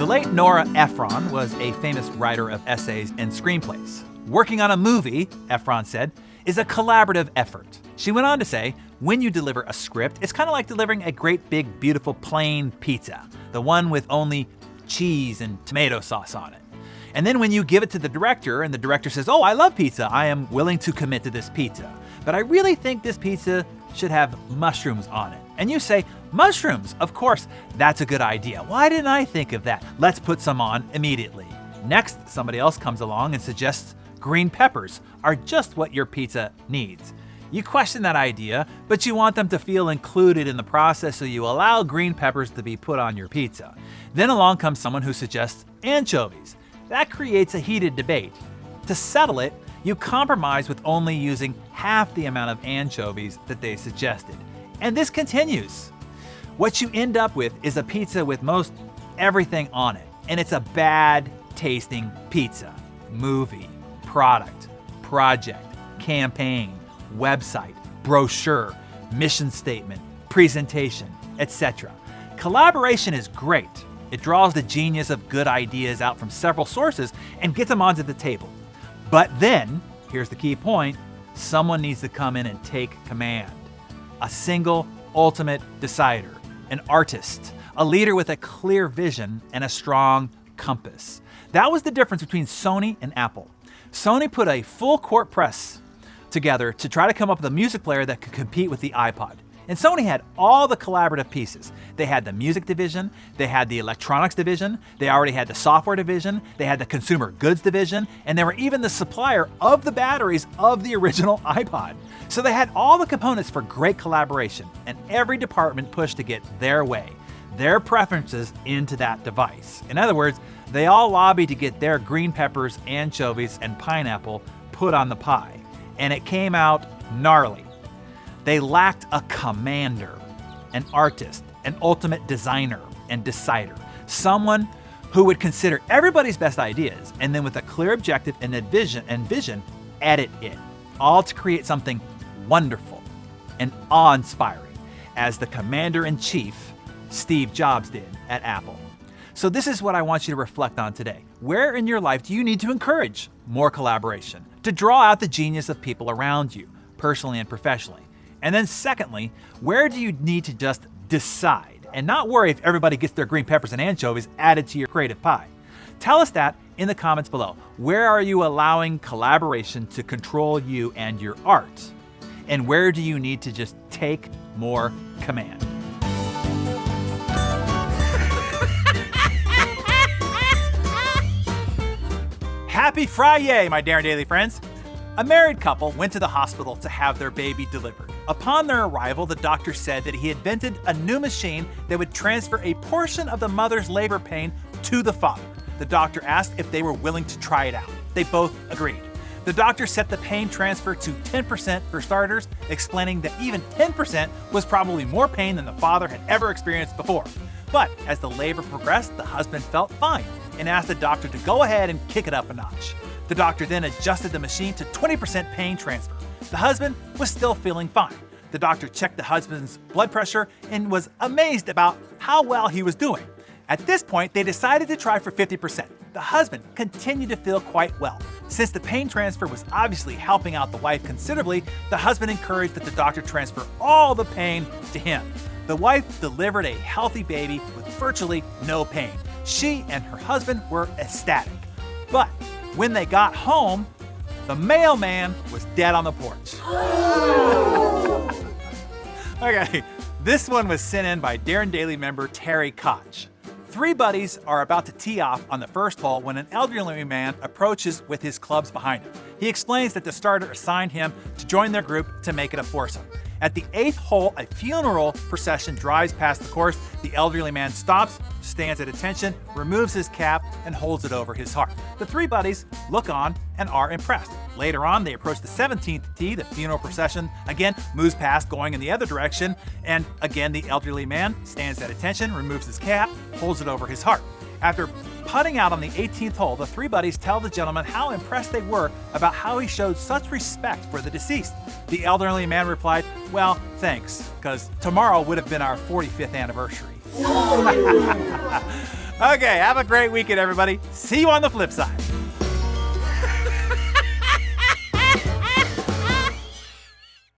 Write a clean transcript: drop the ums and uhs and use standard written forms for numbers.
The late Nora Ephron was a famous writer of essays and screenplays. Working on a movie, Ephron said, is a collaborative effort. She went on to say, when you deliver a script, it's kind of like delivering a great big beautiful plain pizza, the one with only cheese and tomato sauce on it. And then when you give it to the director and the director says, oh, I love pizza, I am willing to commit to this pizza, but I really think this pizza should have mushrooms on it. And you say, mushrooms, of course, that's a good idea. Why didn't I think of that? Let's put some on immediately. Next, somebody else comes along and suggests green peppers are just what your pizza needs. You question that idea, but you want them to feel included in the process, so you allow green peppers to be put on your pizza. Then along comes someone who suggests anchovies. That creates a heated debate. To settle it, you compromise with only using half the amount of anchovies that they suggested. And this continues. What you end up with is a pizza with most everything on it, and it's a bad tasting pizza. Movie, product, project, campaign, website, brochure, mission statement, presentation, etc. Collaboration is great. It draws the genius of good ideas out from several sources and gets them onto the table. But then, here's the key point, someone needs to come in and take command. A single ultimate decider, an artist, a leader with a clear vision and a strong compass. That was the difference between Sony and Apple. Sony put a full court press together to try to come up with a music player that could compete with the iPod. And Sony had all the collaborative pieces. They had the music division, they had the electronics division, they already had the software division, they had the consumer goods division, and they were even the supplier of the batteries of the original iPod. So they had all the components for great collaboration, and every department pushed to get their way, their preferences into that device. In other words, they all lobbied to get their green peppers, anchovies, and pineapple put on the pie. And it came out gnarly. They lacked a commander, an artist, an ultimate designer and decider, someone who would consider everybody's best ideas and then with a clear objective and vision, edit it, all to create something wonderful and awe-inspiring, as the commander-in-chief, Steve Jobs, did at Apple. So this is what I want you to reflect on today. Where in your life do you need to encourage more collaboration, to draw out the genius of people around you, personally and professionally? And then secondly, where do you need to just decide and not worry if everybody gets their green peppers and anchovies added to your creative pie? Tell us that in the comments below. Where are you allowing collaboration to control you and your art? And where do you need to just take more command? Happy Friday, my Darren Daily friends. A married couple went to the hospital to have their baby delivered. Upon their arrival, the doctor said that he invented a new machine that would transfer a portion of the mother's labor pain to the father. The doctor asked if they were willing to try it out. They both agreed. The doctor set the pain transfer to 10% for starters, explaining that even 10% was probably more pain than the father had ever experienced before. But as the labor progressed, the husband felt fine and asked the doctor to go ahead and kick it up a notch. The doctor then adjusted the machine to 20% pain transfer. The husband was still feeling fine. The doctor checked the husband's blood pressure and was amazed about how well he was doing. At this point, they decided to try for 50%. The husband continued to feel quite well. Since the pain transfer was obviously helping out the wife considerably, the husband encouraged that the doctor transfer all the pain to him. The wife delivered a healthy baby with virtually no pain. She and her husband were ecstatic. But when they got home, the mailman was dead on the porch. Okay, this one was sent in by Darren Daily member Terry Koch. Three buddies are about to tee off on the first hole when an elderly man approaches with his clubs behind him. He explains that the starter assigned him to join their group to make it a foursome. At the 8th hole, a funeral procession drives past the course. The elderly man stops, stands at attention, removes his cap, and holds it over his heart. The three buddies look on and are impressed. Later on, they approach the 17th tee. The funeral procession again moves past, going in the other direction, and again the elderly man stands at attention, removes his cap, holds it over his heart. After putting out on the 18th hole, the three buddies tell the gentleman how impressed they were about how he showed such respect for the deceased. The elderly man replied, "Well, thanks, because tomorrow would have been our 45th anniversary." Okay, have a great weekend, everybody. See you on the flip side.